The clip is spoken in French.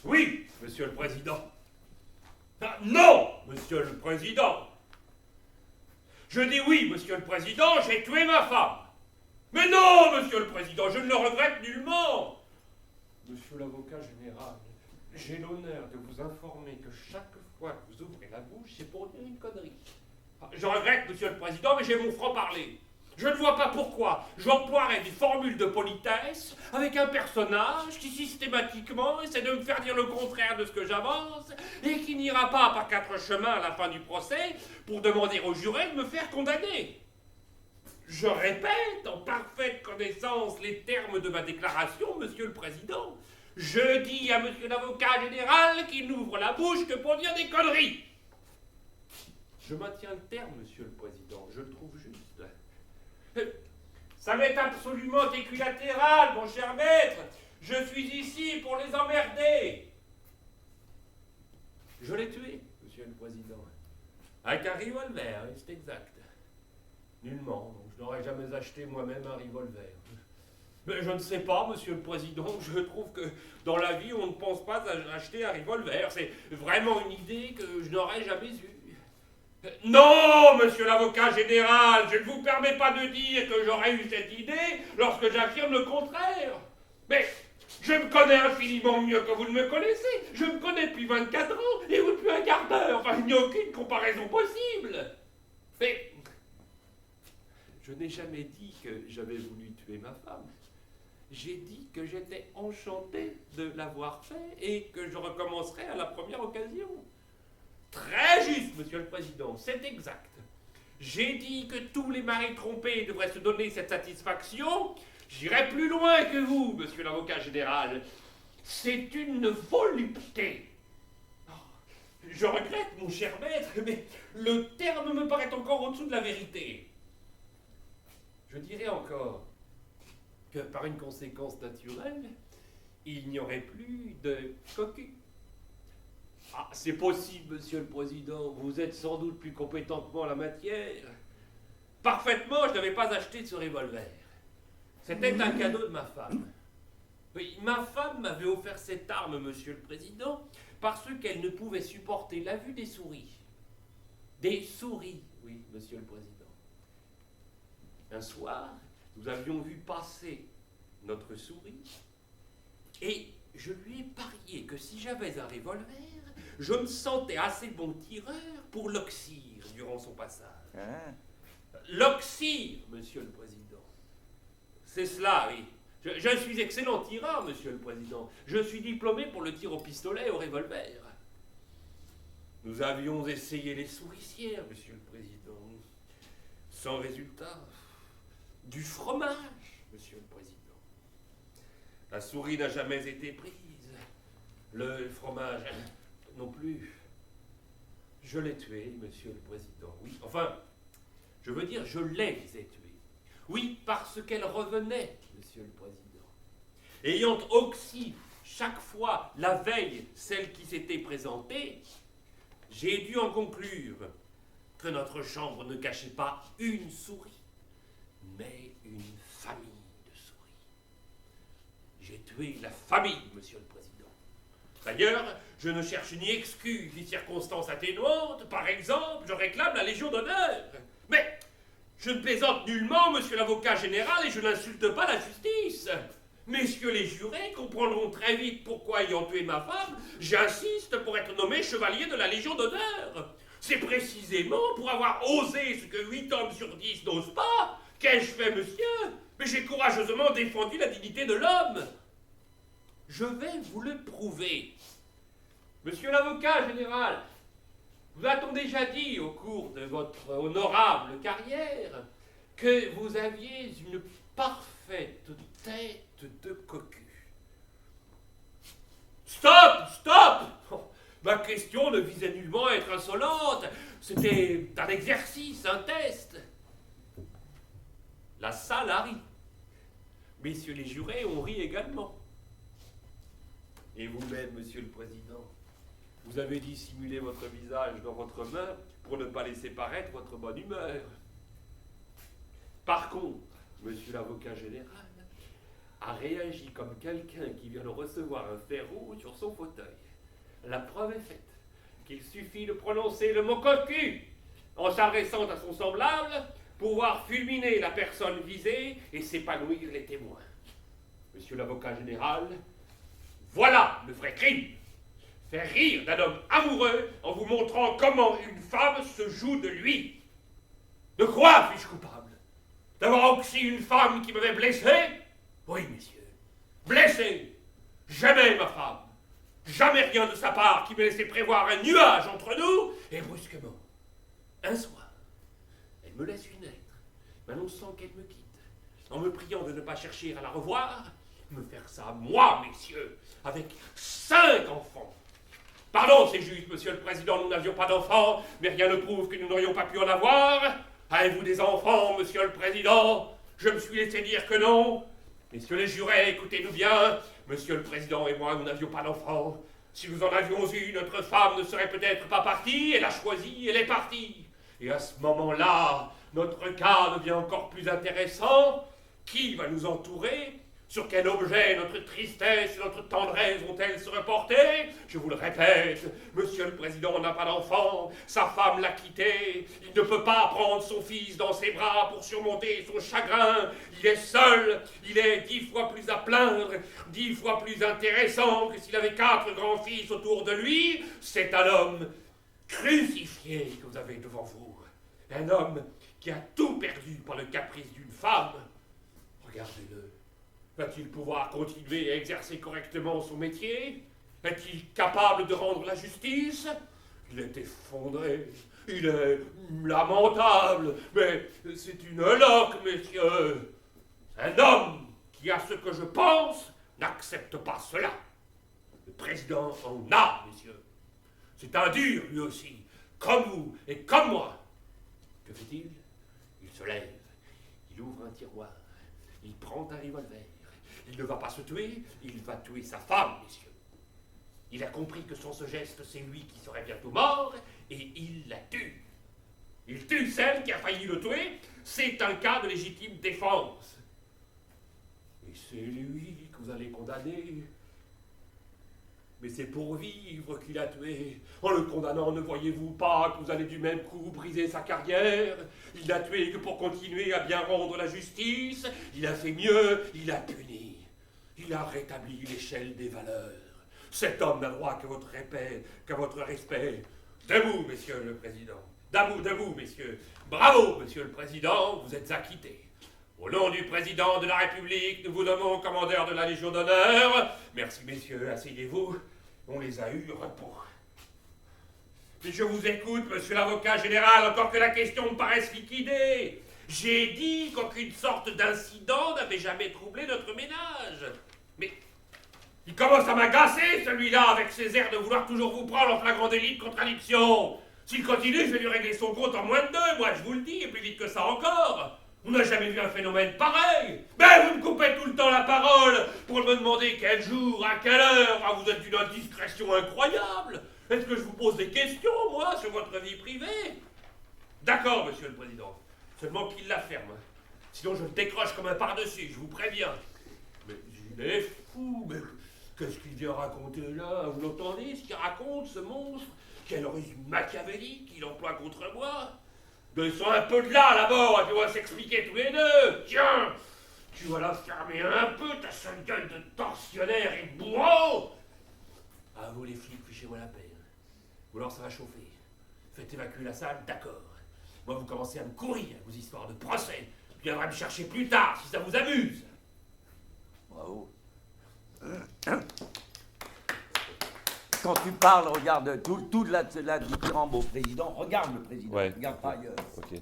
Oui, monsieur le président. Ah, non, monsieur le président. Je dis oui, monsieur le président, j'ai tué ma femme. Mais non, monsieur le président, je ne le regrette nullement. Monsieur l'avocat général, j'ai l'honneur de vous informer que chaque fois que vous ouvrez la bouche, c'est pour dire une connerie. Ah, je regrette, monsieur le président, mais j'ai mon franc-parler. Je ne vois pas pourquoi j'emploierais des formules de politesse avec un personnage qui systématiquement essaie de me faire dire le contraire de ce que j'avance et qui n'ira pas par quatre chemins à la fin du procès pour demander aux jurés de me faire condamner. Je répète, en parfaite connaissance, les termes de ma déclaration, monsieur le président. Je dis à monsieur l'avocat général qu'il n'ouvre la bouche que pour dire des conneries. Je maintiens le terme, monsieur le président, je le trouve juste. Ça m'est absolument équilatéral, mon cher maître. Je suis ici pour les emmerder. Je l'ai tué, monsieur le président. Avec un revolver, c'est exact. Nullement, donc je n'aurais jamais acheté moi-même un revolver. Mais je ne sais pas, monsieur le président, je trouve que dans la vie, on ne pense pas à acheter un revolver. C'est vraiment une idée que je n'aurais jamais eue. Non, monsieur l'avocat général, je ne vous permets pas de dire que j'aurais eu cette idée lorsque j'affirme le contraire. Mais je me connais infiniment mieux que vous ne me connaissez. Je me connais depuis 24 ans et vous depuis un quart d'heure. Enfin, il n'y a aucune comparaison possible. Mais je n'ai jamais dit que j'avais voulu tuer ma femme. J'ai dit que j'étais enchanté de l'avoir fait et que je recommencerai à la première occasion. Très juste, monsieur le président, c'est exact. J'ai dit que tous les maris trompés devraient se donner cette satisfaction. J'irai plus loin que vous, monsieur l'avocat général. C'est une volupté. Je regrette, mon cher maître, mais le terme me paraît encore au-dessous de la vérité. Je dirais encore que par une conséquence naturelle, il n'y aurait plus de cocu. Ah, c'est possible, monsieur le président. Vous êtes sans doute plus compétent que moi en la matière. Parfaitement, je n'avais pas acheté ce revolver. C'était un cadeau de ma femme. Oui, ma femme m'avait offert cette arme, monsieur le président, parce qu'elle ne pouvait supporter la vue des souris. Des souris, oui, monsieur le président. Un soir, nous avions vu passer notre souris et je lui ai parié que si j'avais un revolver, je me sentais assez bon tireur pour l'oxyre durant son passage. Ah. L'oxyre, monsieur le président. C'est cela, oui. Je suis excellent tireur, monsieur le président. Je suis diplômé pour le tir au pistolet et au revolver. Nous avions essayé les souricières, monsieur le président. Sans résultat. Du fromage, monsieur le président. La souris n'a jamais été prise. Le fromage non plus. Je l'ai tué, monsieur le président. Oui, enfin, je veux dire, je les ai tués. Oui, parce qu'elle revenait, monsieur le président. Ayant oxy chaque fois, la veille, celle qui s'était présentée, j'ai dû en conclure que notre chambre ne cachait pas une souris, mais une famille de souris. J'ai tué la famille, monsieur le président. D'ailleurs, je ne cherche ni excuse ni circonstances atténuantes. Par exemple, je réclame la Légion d'honneur. Mais je ne plaisante nullement, monsieur l'avocat général, et je n'insulte pas la justice. Messieurs les jurés comprendront très vite pourquoi, ayant tué ma femme, j'insiste pour être nommé chevalier de la Légion d'honneur. C'est précisément pour avoir osé ce que 8 hommes sur 10 n'osent pas. Qu'ai-je fait, monsieur? Mais j'ai courageusement défendu la dignité de l'homme. Je vais vous le prouver. Monsieur l'avocat général, vous a-t-on déjà dit au cours de votre honorable carrière que vous aviez une parfaite tête de cocu? Stop! Stop! Ma question ne visait nullement à être insolente. C'était un exercice, un test. La salle a ri. Messieurs les jurés ont ri également. Et vous-même, monsieur le président, vous avez dissimulé votre visage dans votre main pour ne pas laisser paraître votre bonne humeur. Par contre, monsieur l'avocat général, a réagi comme quelqu'un qui vient de recevoir un fer rouge sur son fauteuil. La preuve est faite qu'il suffit de prononcer le mot cocu en s'adressant à son semblable pour voir fulminer la personne visée et s'épanouir les témoins. Monsieur l'avocat général, voilà le vrai crime. Faire rire d'un homme amoureux en vous montrant comment une femme se joue de lui. De quoi suis-je coupable? D'avoir oxy une femme qui m'avait blessé? Oui, messieurs. Blessé. Jamais ma femme. Jamais rien de sa part qui me laissait prévoir un nuage entre nous. Et brusquement, un soir, elle me laisse une lettre, m'annonçant qu'elle me quitte, en me priant de ne pas chercher à la revoir, me faire ça, moi, messieurs, avec 5 enfants. Pardon, c'est juste, monsieur le président, nous n'avions pas d'enfants, mais rien ne prouve que nous n'aurions pas pu en avoir. Avez-vous des enfants, monsieur le président? Je me suis laissé dire que non. Messieurs les jurés, écoutez-nous bien. Monsieur le président et moi, nous n'avions pas d'enfants. Si nous en avions eu, notre femme ne serait peut-être pas partie. Elle a choisi, elle est partie. Et à ce moment-là, notre cas devient encore plus intéressant. Qui va nous entourer? Sur quel objet notre tristesse et notre tendresse vont-elles se reporter? Je vous le répète, monsieur le président n'a pas d'enfant, sa femme l'a quitté, il ne peut pas prendre son fils dans ses bras pour surmonter son chagrin, il est seul, il est 10 fois plus à plaindre, 10 fois plus intéressant que s'il avait 4 grands-fils autour de lui. C'est un homme crucifié que vous avez devant vous, un homme qui a tout perdu par le caprice d'une femme. Regardez-le. Va-t-il pouvoir continuer à exercer correctement son métier? Est-il capable de rendre la justice? Il est effondré, il est lamentable, mais c'est une loque, messieurs. Un homme qui a ce que je pense n'accepte pas cela. Le président en a, messieurs. C'est un dur, lui aussi, comme vous et comme moi. Que fait-il? Il se lève, il ouvre un tiroir, il prend un revolver. Il ne va pas se tuer, il va tuer sa femme, messieurs. Il a compris que sans ce geste, c'est lui qui serait bientôt mort, et il la tue. Il tue celle qui a failli le tuer, c'est un cas de légitime défense. Et c'est lui que vous allez condamner. Mais c'est pour vivre qu'il a tué. En le condamnant, ne voyez-vous pas que vous allez du même coup briser sa carrière? Il n'a tué que pour continuer à bien rendre la justice. Il a fait mieux, il a puni. Il a rétabli l'échelle des valeurs. Cet homme n'a droit qu'à votre respect. Debout, monsieur le président. Debout, messieurs. Bravo, monsieur le président, vous êtes acquitté. Au nom du président de la République, nous vous nommons commandeur de la Légion d'honneur. Merci, messieurs, asseyez-vous. On les a eus repos. Mais je vous écoute, monsieur l'avocat général, encore que la question me paraisse liquidée. J'ai dit qu'aucune sorte d'incident n'avait jamais troublé notre ménage. Mais il commence à m'agacer, celui-là, avec ses airs de vouloir toujours vous prendre en flagrant délit de contradiction. S'il continue, je vais lui régler son compte en moins de 2, moi je vous le dis, et plus vite que ça encore. On n'a jamais vu un phénomène pareil. Ben, vous me coupez tout le temps la parole pour me demander quel jour, à quelle heure. Ah, vous êtes d'une indiscrétion incroyable. Est-ce que je vous pose des questions, moi, sur votre vie privée? D'accord, monsieur le président. Seulement qu'il la ferme. Sinon, je le décroche comme un par-dessus, je vous préviens. Mais il est fou, mais qu'est-ce qu'il vient raconter là? Vous l'entendez, ce qu'il raconte, ce monstre? Quel ruse machiavélique il emploie contre moi? Descends un peu de là, là-bas, et puis on va s'expliquer tous les deux. Tiens, tu vas la fermer un peu, ta sale gueule de tortionnaire et de bourreau. Ah, vous les flics, fichez-moi la paix. Ou alors ça va chauffer. Faites évacuer la salle, d'accord. Moi, vous commencez à me courir, vos histoires de procès. Vous viendrez me chercher plus tard, si ça vous amuse. Bravo. Quand tu parles, regarde tout la différence au président. Regarde le président, Ouais. regarde pas ailleurs. Ok.